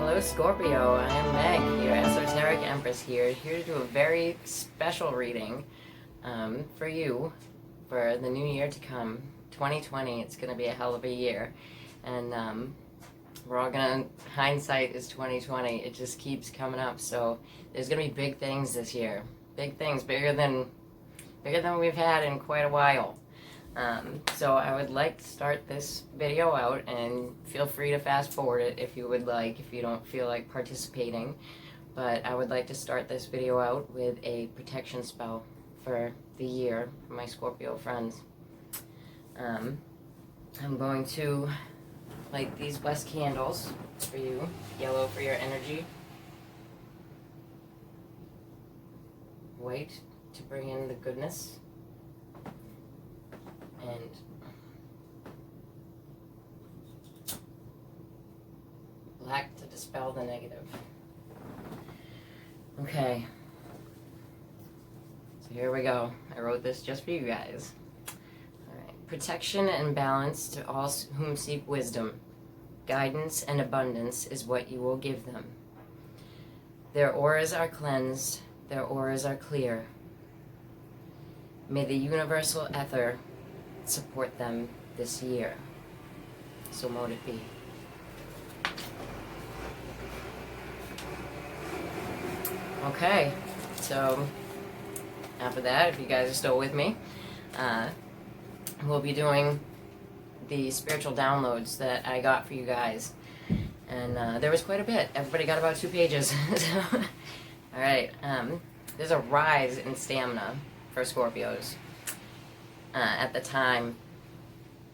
Hello Scorpio, I am Meg, your Esoteric Empress here to do a very special reading for you for the new year to come, 2020. It's going to be a hell of a year, and we're all going to, hindsight is 2020, it just keeps coming up, so there's going to be big things this year, big things, bigger than we've had in quite a while. So I would like to start this video out, and feel free to fast forward it if you would like, if you don't feel like participating. But I would like to start this video out with a protection spell for the year for my Scorpio friends. I'm going to light these blessed candles for you, yellow for your energy, white to bring in the goodness, and black to dispel the negative. Okay, so here we go. I wrote this just for you guys. Alright. Protection and balance to all whom seek wisdom. Guidance and abundance is what you will give them. Their auras are cleansed, their auras are clear. May the universal ether support them this year. So mote it be. Okay, so after that, if you guys are still with me, we'll be doing the spiritual downloads that I got for you guys. And there was quite a bit. Everybody got about 2 pages. So, alright, there's a rise in stamina for Scorpios. At the time,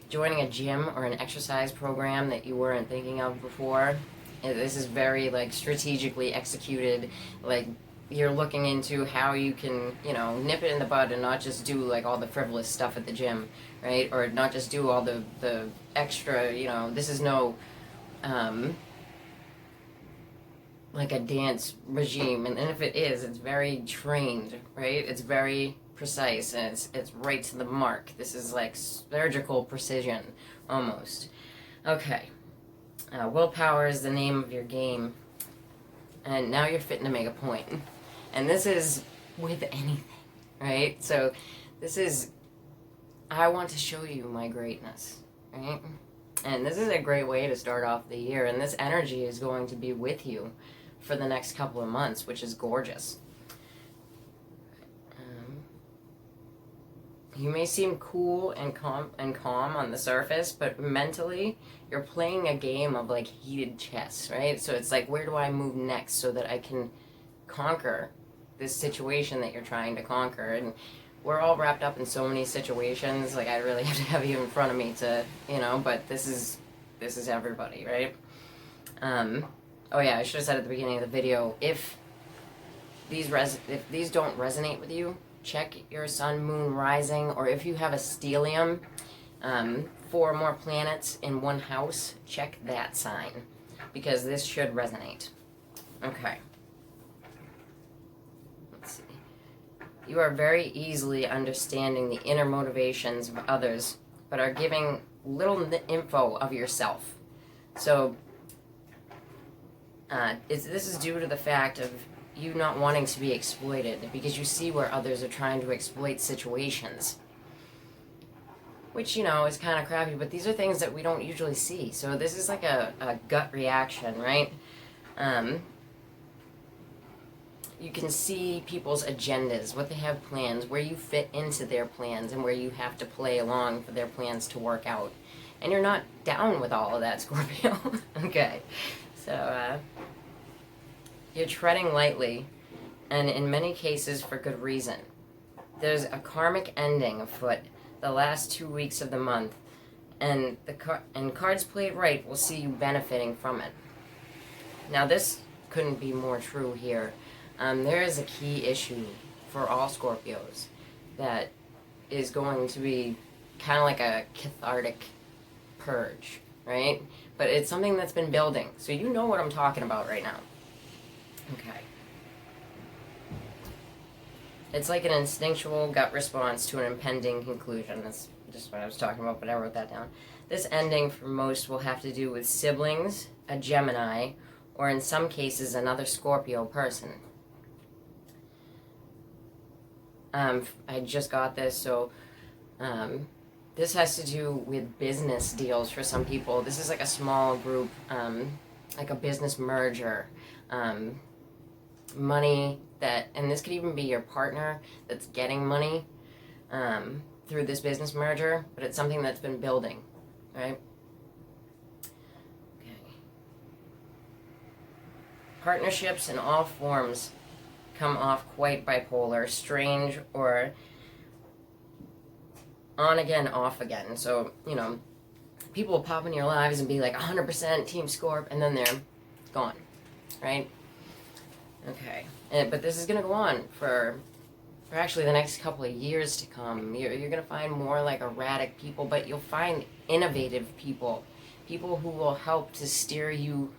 joining a gym or an exercise program that you weren't thinking of before, this is very like strategically executed. Like, you're looking into how you can, nip it in the bud and not just do like all the frivolous stuff at the gym, right? Or not just do all the extra, this is no like a dance regime, and if it is, it's very trained, right? It's very precise, and it's right to the mark. This is like surgical precision, almost. Okay. Willpower is the name of your game, and now you're fitting to make a point. And this is with anything, right? So this is, I want to show you my greatness, right? And this is a great way to start off the year, and this energy is going to be with you for the next couple of months, which is gorgeous. You may seem cool and calm on the surface, but mentally, you're playing a game of like heated chess, right? So it's like, where do I move next so that I can conquer this situation that you're trying to conquer? And we're all wrapped up in so many situations. Like, I really have to have you in front of me to, but this is everybody, right? Oh yeah, I should have said at the beginning of the video, if these don't resonate with you, check your sun, moon, rising, or if you have a stellium, 4 more planets in one house, check that sign, because this should resonate. Okay. Let's see. You are very easily understanding the inner motivations of others, but are giving little info of yourself. So, this is due to the fact of you not wanting to be exploited, because you see where others are trying to exploit situations, which, is kind of crappy, but these are things that we don't usually see. So this is like a gut reaction, right? You can see people's agendas, what they have plans, where you fit into their plans, and where you have to play along for their plans to work out. And you're not down with all of that, Scorpio. Okay, so you're treading lightly, and in many cases for good reason. There's a karmic ending afoot the last 2 weeks of the month, and cards played right will see you benefiting from it. Now, this couldn't be more true here. There is a key issue for all Scorpios that is going to be kind of like a cathartic purge, right? But it's something that's been building, so you know what I'm talking about right now. Okay. It's like an instinctual gut response to an impending conclusion. That's just what I was talking about, but I wrote that down. This ending for most will have to do with siblings, a Gemini, or in some cases, another Scorpio person. I just got this, so this has to do with business deals for some people. This is like a small group, like a business merger, money that, and this could even be your partner that's getting money through this business merger, but it's something that's been building, right? Okay. Partnerships in all forms come off quite bipolar, strange, or on again, off again. So, you know, people will pop in your lives and be like 100% Team Scorp, and then they're gone, right? Okay. But this is going to go on for actually the next couple of years to come. You're going to find more like erratic people, but you'll find innovative people, people who will help to steer you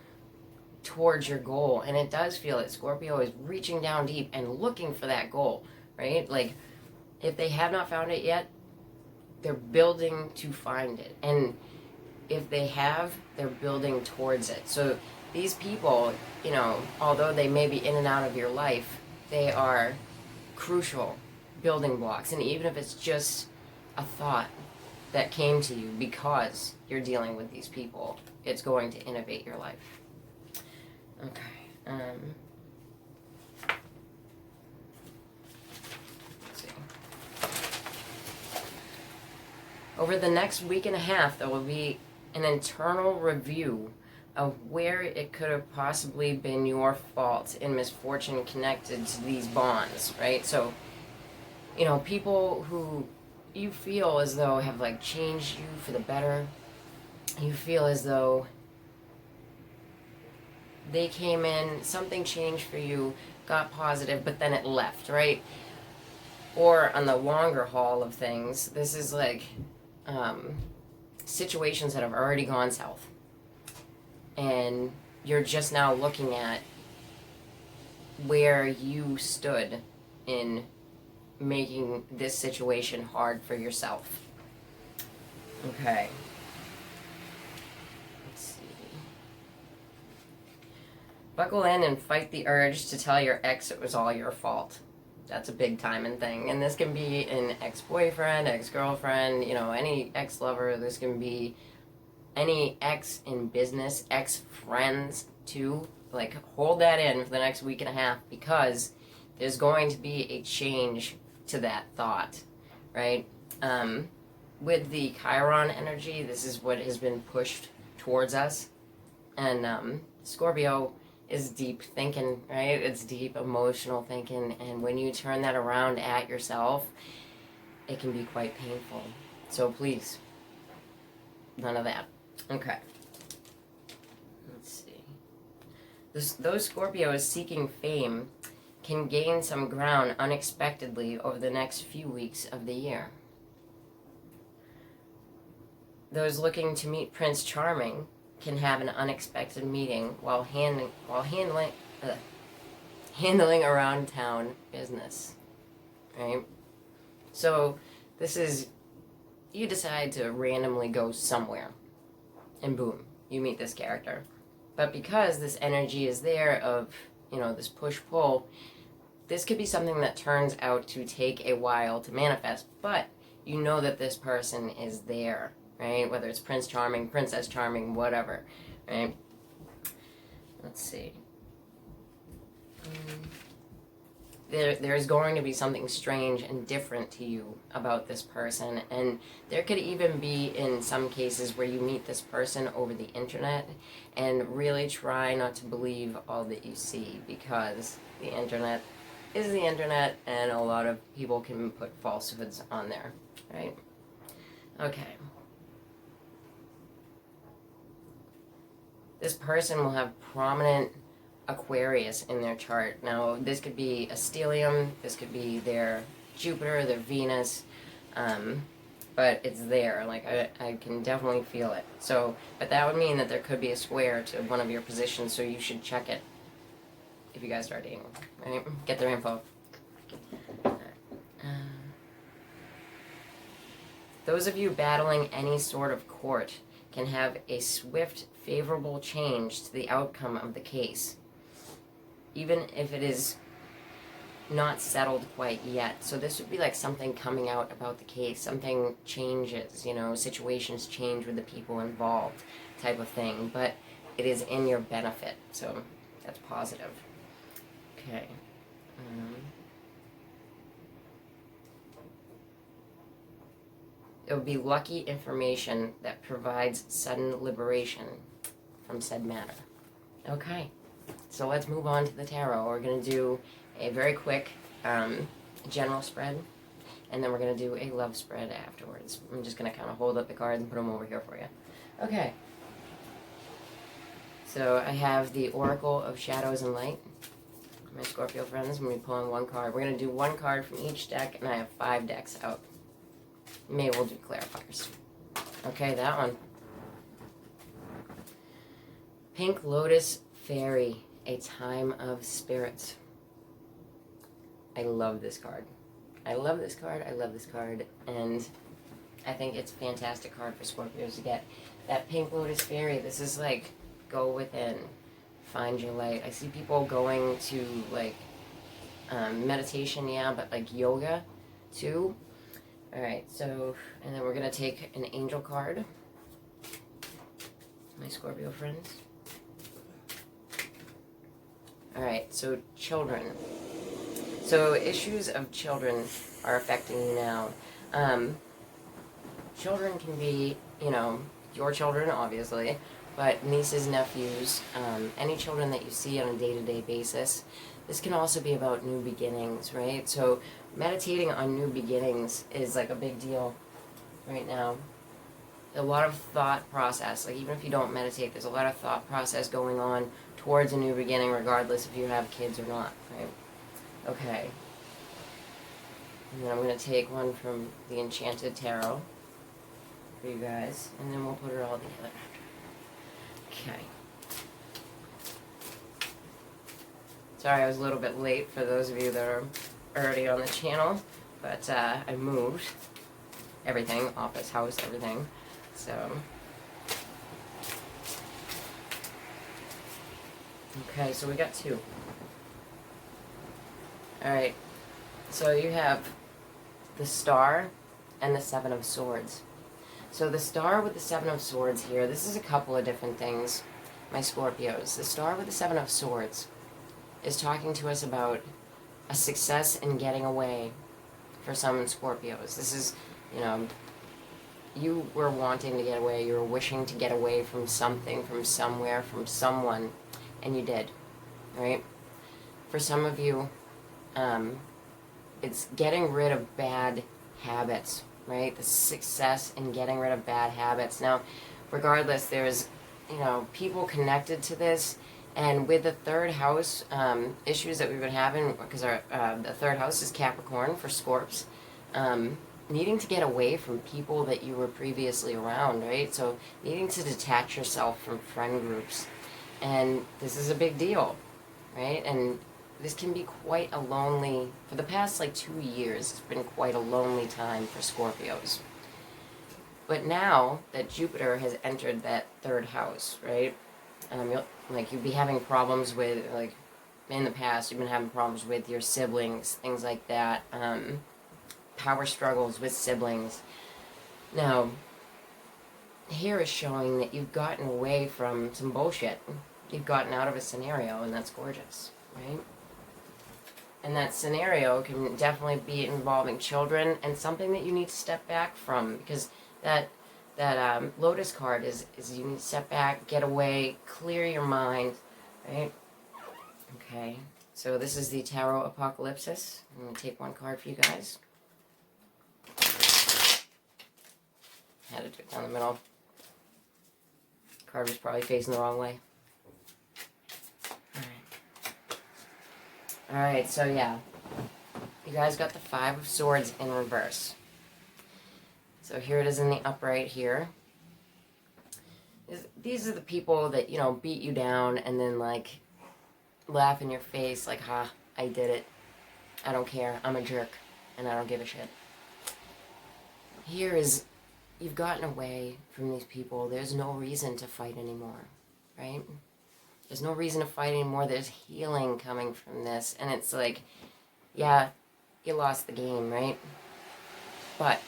towards your goal. And it does feel that Scorpio is reaching down deep and looking for that goal, right? Like, if they have not found it yet, they're building to find it. And if they have, they're building towards it. So these people, you know, although they may be in and out of your life, they are crucial building blocks. And even if it's just a thought that came to you because you're dealing with these people, it's going to innovate your life. Okay. Let's see. Over the next week and a half, there will be an internal review of where it could have possibly been your fault in misfortune connected to these bonds, right? So, you know, people who you feel as though have like changed you for the better, you feel as though they came in, something changed for you, got positive, but then it left, right? Or on the longer haul of things, this is like situations that have already gone south. And you're just now looking at where you stood in making this situation hard for yourself. Okay. Let's see. Buckle in and fight the urge to tell your ex it was all your fault. That's a big timing thing. And this can be an ex-boyfriend, ex-girlfriend, you know, any ex-lover. This can be any ex in business, ex-friends too. Like, hold that in for the next week and a half, because there's going to be a change to that thought, right? With the Chiron energy, this is what has been pushed towards us. And Scorpio is deep thinking, right? It's deep emotional thinking. And when you turn that around at yourself, it can be quite painful. So please, none of that. Okay. Let's see. Those Scorpios seeking fame can gain some ground unexpectedly over the next few weeks of the year. Those looking to meet Prince Charming can have an unexpected meeting while handling around town business, right? So this is, you decide to randomly go somewhere, and boom, you meet this character. But because this energy is there of, you know, this push-pull, this could be something that turns out to take a while to manifest, but you know that this person is there, right? Whether it's Prince Charming, Princess Charming, whatever, right? Let's see. There's going to be something strange and different to you about this person, and there could even be, in some cases, where you meet this person over the internet, and really try not to believe all that you see, because the internet is the internet, and a lot of people can put falsehoods on there, right? Okay. This person will have prominent Aquarius in their chart. Now, this could be a stellium, this could be their Jupiter, their Venus, but it's there. Like, I can definitely feel it. So, but that would mean that there could be a square to one of your positions, so you should check it if you guys start dating, right? Get their info. Those of you battling any sort of court can have a swift, favorable change to the outcome of the case, even if it is not settled quite yet. So this would be like something coming out about the case. Something changes, you know, situations change with the people involved type of thing. But it is in your benefit. So that's positive. Okay. It would be lucky information that provides sudden liberation from said matter. Okay. So let's move on to the tarot. We're going to do a very quick general spread, and then we're going to do a love spread afterwards. I'm just going to kind of hold up the cards and put them over here for you. Okay. So I have the Oracle of Shadows and Light. My Scorpio friends, I'm going to be pulling one card. We're going to do one card from each deck, and I have 5 decks out. Maybe we'll do clarifiers. Okay, that one. Pink Lotus Fairy, a Time of Spirits. I love this card. I love this card. I love this card. And I think it's a fantastic card for Scorpios to get. That Pink Lotus Fairy, this is like, go within. Find your light. I see people going to, like, meditation, yeah, but, like, yoga, too. Alright, so, and then we're going to take an angel card. My Scorpio friends. Alright, so children. So issues of children are affecting you now. Children can be, you know, your children, obviously, but nieces, nephews, any children that you see on a day-to-day basis. This can also be about new beginnings, right? So meditating on new beginnings is like a big deal right now. A lot of thought process, like even if you don't meditate, there's a lot of thought process going on towards a new beginning, regardless if you have kids or not, right? Okay. And then I'm going to take one from the Enchanted Tarot for you guys, and then we'll put it all together. Okay. Sorry I was a little bit late for those of you that are already on the channel, but I moved everything, office, house, everything, so. Okay, so we got 2. Alright, so you have the Star and the 7 of Swords. So the Star with the 7 of Swords here, this is a couple of different things, my Scorpios. The Star with the 7 of Swords is talking to us about a success in getting away for some Scorpios. This is, you know, you were wanting to get away, you were wishing to get away from something, from somewhere, from someone, and you did, right? For some of you, it's getting rid of bad habits, right? The success in getting rid of bad habits. Now, regardless, there's, you know, people connected to this, and with the 3rd house issues that we've been having, because our the 3rd house is Capricorn for Scorps, needing to get away from people that you were previously around, right? So needing to detach yourself from friend groups, and this is a big deal, right? And this can be quite a lonely, for the past like 2 years, it's been quite a lonely time for Scorpios. But now that Jupiter has entered that 3rd house, right? You'll be having problems with, like, in the past, you've been having problems with your siblings, things like that. Power struggles with siblings. Now, here is showing that you've gotten away from some bullshit. You've gotten out of a scenario, and that's gorgeous, right? And that scenario can definitely be involving children and something that you need to step back from, because that Lotus card is you need to step back, get away, clear your mind, right? Okay, so this is the Tarot Apocalypsis. I'm going to take one card for you guys. Had to do it down the middle. Card was probably facing the wrong way. Alright, so yeah. You guys got the 5 of Swords in reverse. So here it is in the upright here. These are the people that, you know, beat you down and then, like, laugh in your face like, ha, I did it. I don't care. I'm a jerk. And I don't give a shit. Here is you've gotten away from these people. There's no reason to fight anymore, right? There's no reason to fight anymore. There's healing coming from this. And it's like, yeah, you lost the game, right? But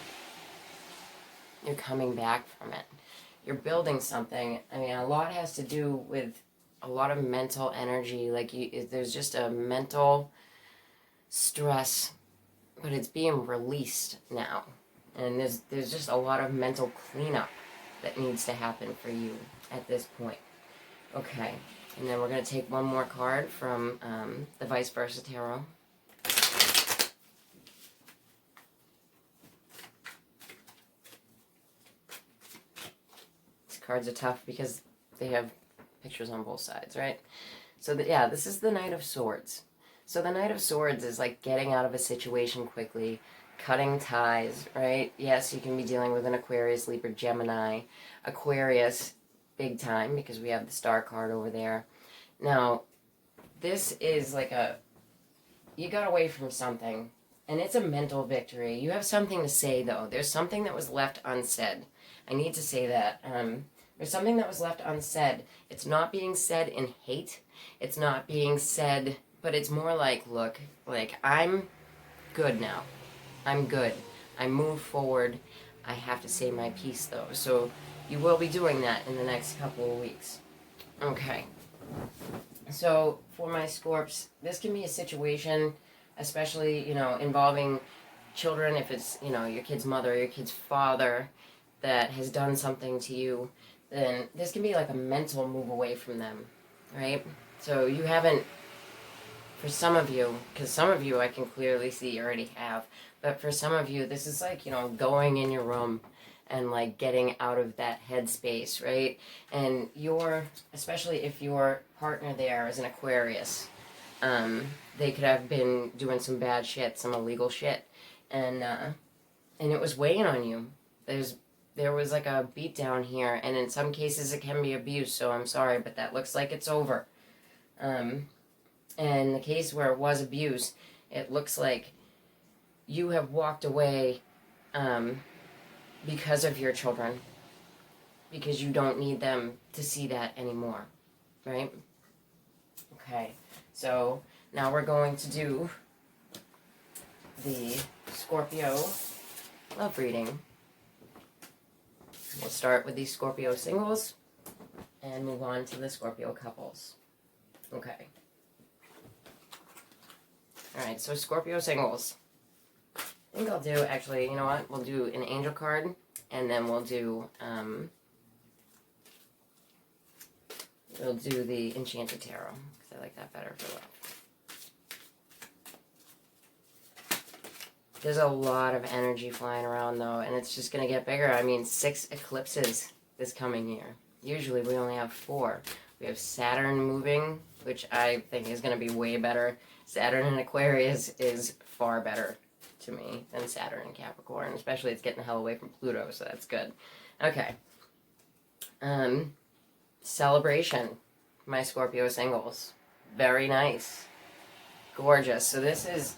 you're coming back from it. You're building something. I mean, a lot has to do with a lot of mental energy. Like, there's just a mental stress, but it's being released now. And there's just a lot of mental cleanup that needs to happen for you at this point. Okay, and then we're going to take one more card from the Vice Versa Tarot. These cards are tough because they have pictures on both sides, right? So, yeah, this is the Knight of Swords. So the Knight of Swords is like getting out of a situation quickly, cutting ties, right? Yes, you can be dealing with an Aquarius, Libra, Gemini. Aquarius, big time, because we have the Star card over there. Now, this is like you got away from something, and it's a mental victory. You have something to say, though. There's something that was left unsaid. I need to say that. There's something that was left unsaid. It's not being said in hate. It's not being said, but it's more like, look, like, I'm good now. I'm good. I move forward. I have to say my piece, though. So you will be doing that in the next couple of weeks. Okay. So for my Scorps, this can be a situation, especially, involving children, if it's, your kid's mother, your kid's father that has done something to you, then this can be like a mental move away from them, right? So you haven't, for some of you, because some of you I can clearly see you already have, but for some of you, this is like, going in your room and like getting out of that headspace, right? And especially if your partner there is an Aquarius, they could have been doing some bad shit, some illegal shit, and it was weighing on you. There was like a beat down here, and in some cases it can be abuse, so I'm sorry, but that looks like it's over. And the case where it was abuse, it looks like you have walked away because of your children, because you don't need them to see that anymore, right? Okay, so now we're going to do the Scorpio love reading. We'll start with the Scorpio singles and move on to the Scorpio couples. Okay. Alright, so Scorpio singles. I think I'll do, actually, you know what? We'll do an angel card, and then we'll do the Enchanted Tarot, because I like that better for love. There's a lot of energy flying around, though, and it's just going to get bigger. I mean, 6 eclipses this coming year. Usually we only have 4. We have Saturn moving, which I think is going to be way better. Saturn in Aquarius is far better to me than Saturn in Capricorn, especially it's getting the hell away from Pluto, so that's good. Okay. Celebration. My Scorpio singles. Very nice. Gorgeous. So this is,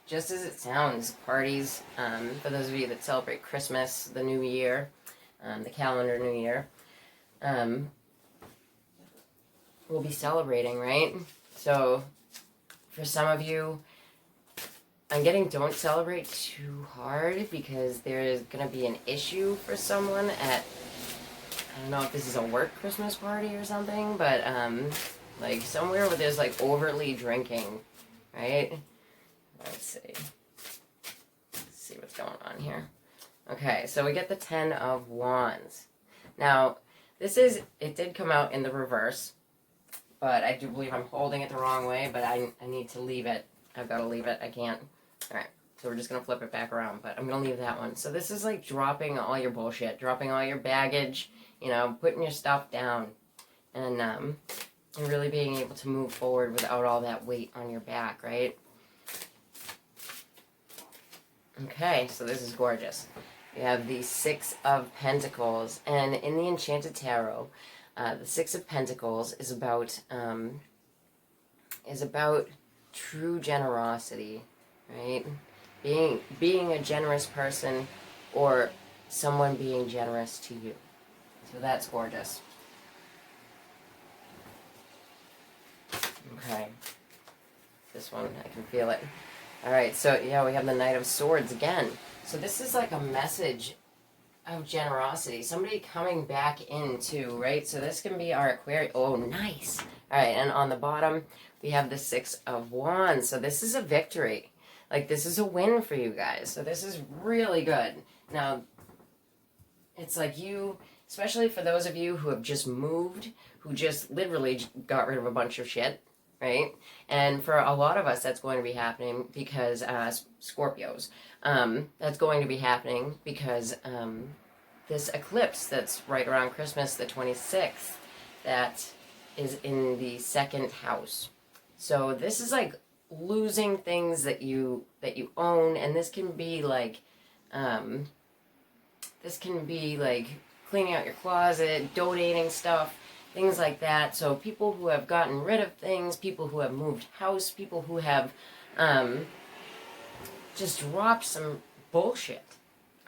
just as it sounds, parties, for those of you that celebrate Christmas, the New Year, the calendar New Year, we'll be celebrating, right? So, for some of you, I'm getting don't celebrate too hard because there's going to be an issue for someone at, I don't know if this is a work Christmas party or something, but, like, somewhere where there's, like, overly drinking, right? Let's see what's going on here. Okay, so we get the 10 of Wands. Now, it did come out in the reverse, but I do believe I'm holding it the wrong way, but I need to leave it. I've got to leave it. I can't. Alright, so we're just going to flip it back around, but I'm going to leave that one. So this is like dropping all your bullshit, dropping all your baggage, putting your stuff down, and really being able to move forward without all that weight on your back, right? Okay, so this is gorgeous. We have the 6 of Pentacles, and in the Enchanted Tarot, the 6 of Pentacles is about true generosity, right? Being a generous person, or someone being generous to you. So that's gorgeous. Okay. This one, I can feel it. All right, so yeah, we have the Knight of Swords again. So this is like a message of generosity. Somebody coming back into, right? So this can be our Aquarius. Oh, nice. All right, and on the bottom, we have the Six of Wands. So this is a victory. Like, this is a win for you guys. So this is really good. Now, it's like you, especially for those of you who have just moved, who just literally got rid of a bunch of shit, right? And for a lot of us, that's going to be happening because Scorpios, that's going to be happening because this eclipse that's right around Christmas, the 26th, that is in the second house. So this is like losing things that you own, and this can be like cleaning out your closet, donating stuff, things like that. So people who have gotten rid of things, people who have moved house, people who have just dropped some bullshit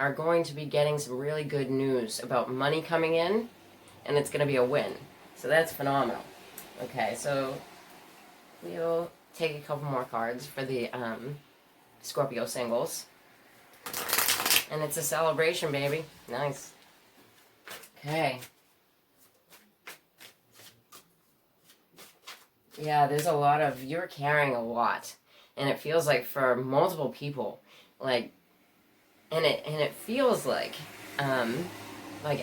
are going to be getting some really good news about money coming in, and it's going to be a win. So that's phenomenal. Okay, so we'll take a couple more cards for the Scorpio singles. And it's a celebration, baby. Nice. Okay. Yeah, there's a lot of, you're carrying a lot. And it feels like for multiple people, like, and it feels like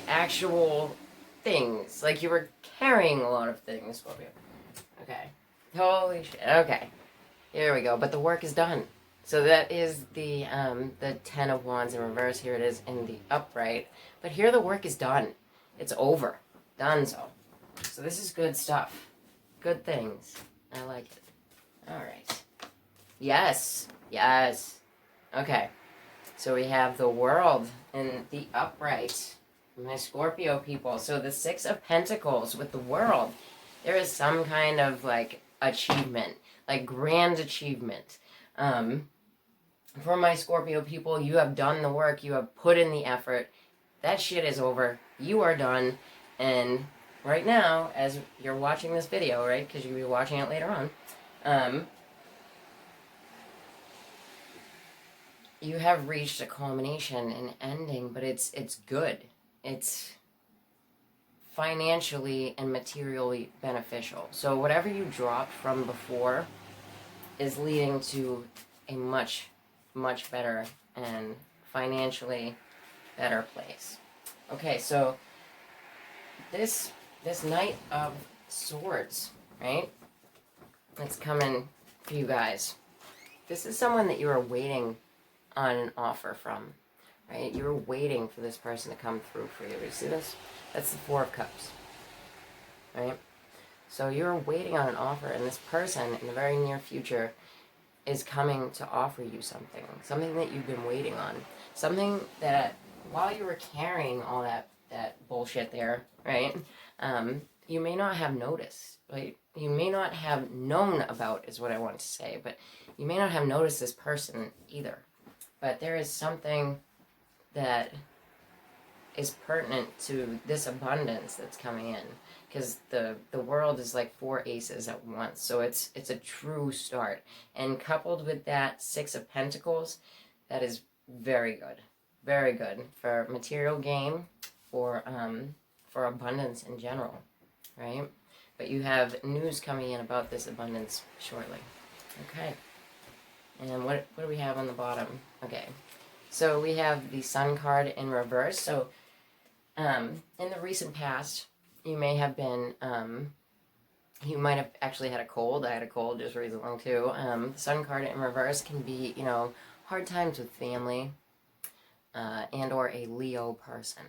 actual things. Like you were carrying a lot of things, Scorpio. Okay. Holy shit. Okay. Here we go. But the work is done. So that is the Ten of Wands in reverse. Here it is in the upright. But here the work is done. It's over. Donezo. So this is good stuff. Good things. I like it. All right. Yes. Yes. Okay. So we have the World in the upright. My Scorpio people. So the Six of Pentacles with the World. There is some kind of like achievement. Like grand achievement. For my Scorpio people, you have done the work. You have put in the effort. That shit is over. You are done. And right now, as you're watching this video, right? Because you'll be watching it later on. You have reached a culmination, an ending, but it's good. It's financially and materially beneficial. So whatever you dropped from before is leading to a much, much better and financially better place. Okay, so this Knight of Swords, right? It's coming for you guys. This is someone that you are waiting on an offer from, right? You're waiting for this person to come through for you. You see this? That's the Four of Cups, right? So you're waiting on an offer, and this person in the very near future is coming to offer you something that you've been waiting on, something that while you were carrying all that bullshit there, right? You may not have noticed, right? You may not have known about, is what I want to say, but you may not have noticed this person either. But there is something that is pertinent to this abundance that's coming in, because the world is like four aces at once, so it's a true start. And coupled with that Six of Pentacles, that is very good for material gain, for abundance in general, right? But you have news coming in about this abundance shortly. Okay. And what do we have on the bottom? Okay. So we have the Sun card in reverse. So in the recent past, you may have been, you might have actually had a cold. I had a cold just recently too. The Sun card in reverse can be, hard times with family and or a Leo person.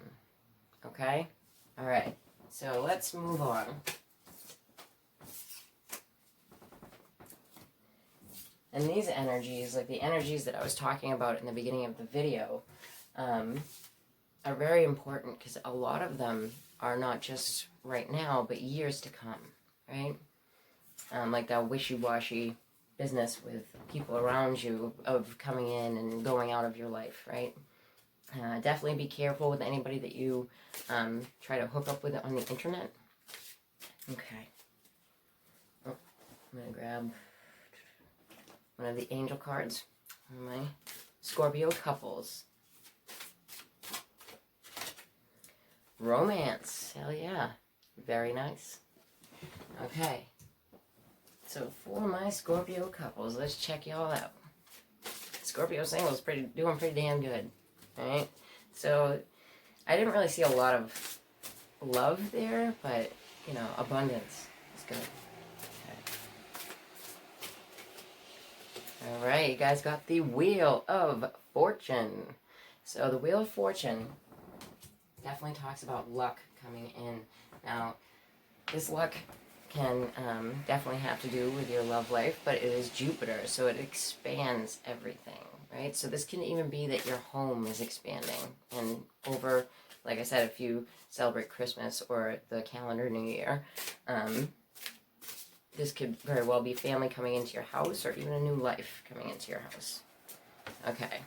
Okay? All right. So let's move on. And these energies, like the energies that I was talking about in the beginning of the video, are very important because a lot of them are not just right now, but years to come, right? Like that wishy-washy business with people around you of coming in and going out of your life, right? Definitely be careful with anybody that you try to hook up with on the internet. Okay. Oh, I'm going to grab one of the angel cards for my Scorpio couples. Romance. Hell yeah. Very nice. Okay. So for my Scorpio couples, let's check y'all out. Scorpio singles doing pretty damn good. Alright? So I didn't really see a lot of love there, but you know, abundance is good. Okay. Alright, you guys got the Wheel of Fortune. So the Wheel of Fortune definitely talks about luck coming in. Now, this luck can definitely have to do with your love life, but it is Jupiter, so it expands everything, right? So this can even be that your home is expanding, and over, like I said, if you celebrate Christmas or the calendar New Year, this could very well be family coming into your house, or even a new life coming into your house. Okay.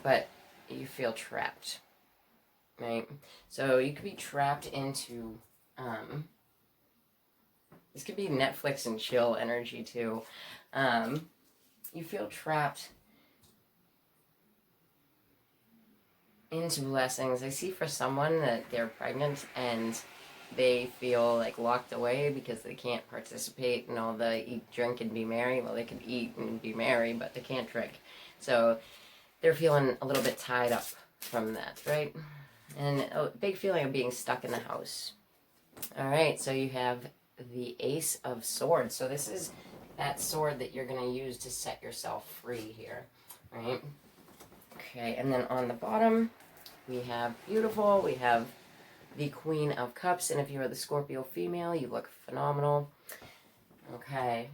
But you feel trapped. Right? So you could be trapped into, this could be Netflix and chill energy too. You feel trapped into blessings. I see for someone that they're pregnant and they feel like locked away because they can't participate in all the eat, drink, and be merry. Well, they could eat and be merry, but they can't drink. So they're feeling a little bit tied up from that, right? And a big feeling of being stuck in the house. All right, so you have the Ace of Swords. So this is that sword that you're going to use to set yourself free here, right? Okay, and then on the bottom, we have beautiful. We have the Queen of Cups, and if you are the Scorpio female, you look phenomenal. Okay,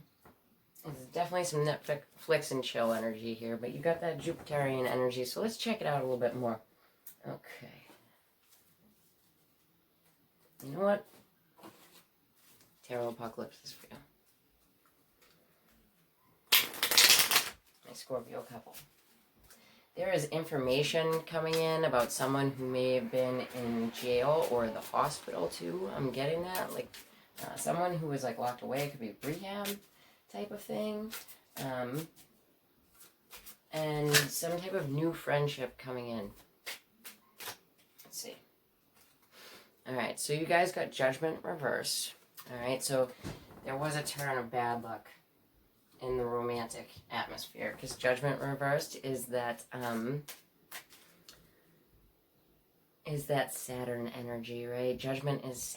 there's definitely some Netflix and chill energy here, but you got that Jupiterian energy, so let's check it out a little bit more. Okay. You know what? Tarot Apocalypse is for you. My Scorpio couple. There is information coming in about someone who may have been in jail or the hospital too. I'm getting that. Like someone who was like locked away. It could be rehab type of thing. And some type of new friendship coming in. Let's see. Alright, so you guys got Judgment reversed. Alright, so there was a turn of bad luck in the romantic atmosphere, because Judgment reversed is that Saturn energy, right? Judgment is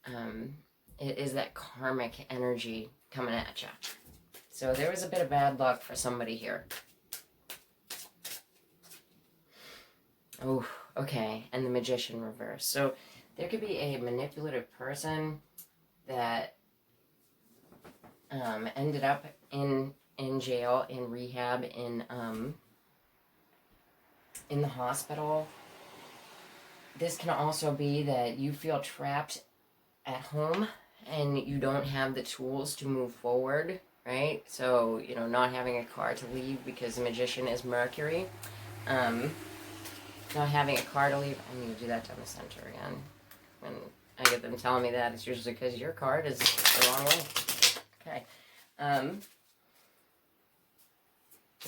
Saturn. It is that karmic energy coming at you. So there was a bit of bad luck for somebody here. Oh, okay, and the Magician reverse. So there could be a manipulative person that ended up in jail, in rehab, in the hospital. This can also be that you feel trapped at home and you don't have the tools to move forward, right? So, you know, not having a car to leave because the Magician is Mercury. Not having a car to leave. I need to do that down the center again. When I get them telling me that, it's usually because your card is the wrong way. Okay.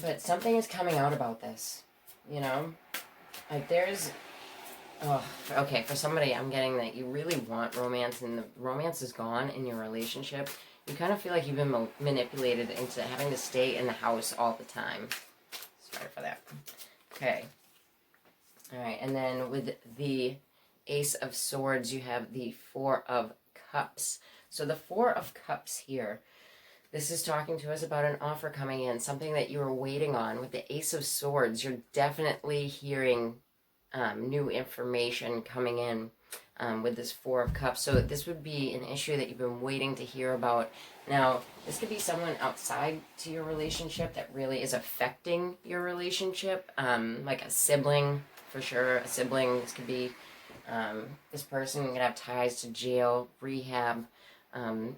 But something is coming out about this, you know? Like there's... Oh, okay, for somebody, I'm getting that you really want romance, and the romance is gone in your relationship. You kind of feel like you've been manipulated into having to stay in the house all the time. Sorry for that. Okay. Alright, and then with the Ace of Swords, you have the Four of Cups. So the Four of Cups here, this is talking to us about an offer coming in, something that you were waiting on. With the Ace of Swords, you're definitely hearing new information coming in with this Four of Cups. So this would be an issue that you've been waiting to hear about. Now, this could be someone outside to your relationship that really is affecting your relationship, like a sibling, for sure. A sibling, this could be this person could have ties to jail, rehab,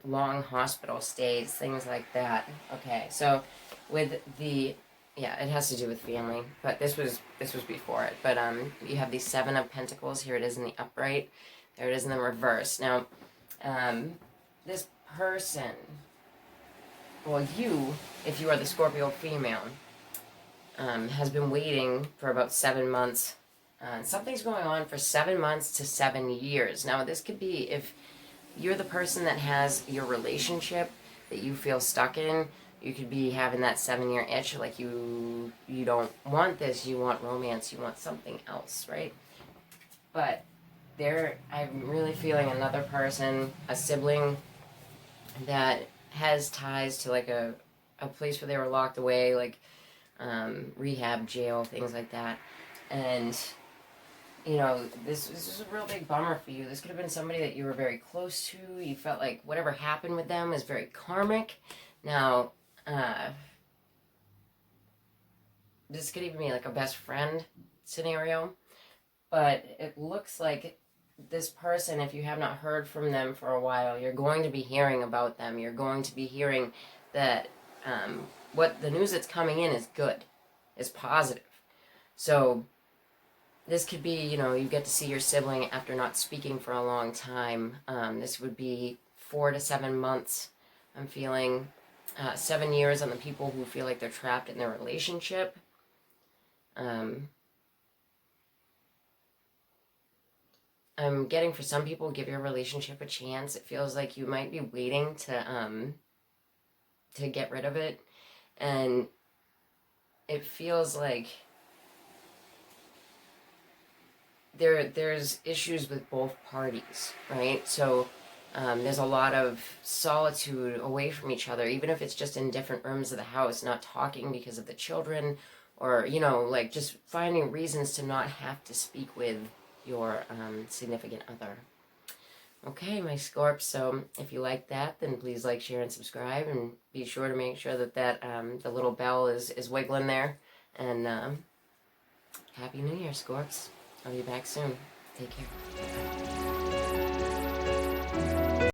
long hospital stays, things like that. Okay, so with the yeah, it has to do with family, but this was before it. But you have the Seven of Pentacles. Here it is in the upright. There it is in the reverse. Now, this person, well, you, if you are the Scorpio female, has been waiting for about 7 months. Something's going on for 7 months to 7 years. Now, this could be if you're the person that has your relationship that you feel stuck in. You could be having that 7-year itch, like you don't want this, you want romance, you want something else, right? But I'm really feeling another person, a sibling that has ties to like a place where they were locked away, like rehab, jail, things like that. And you know, this is a real big bummer for you. This could have been somebody that you were very close to. You felt like whatever happened with them is very karmic. Now, this could even be like a best friend scenario. But it looks like this person, if you have not heard from them for a while, you're going to be hearing about them. You're going to be hearing that what the news that's coming in is good, is positive. So this could be, you know, you get to see your sibling after not speaking for a long time. This would be 4 to 7 months. I'm feeling 7 years on the people who feel like they're trapped in their relationship. I'm getting for some people, give your relationship a chance. It feels like you might be waiting to get rid of it, and it feels like there's issues with both parties, right? So there's a lot of solitude away from each other, even if it's just in different rooms of the house, not talking because of the children, or, you know, like just finding reasons to not have to speak with your significant other. Okay, my Scorp, so if you like that, then please like, share, and subscribe, and be sure to make sure that the little bell is wiggling there. And Happy New Year, Scorps. I'll be back soon. Take care. Bye-bye.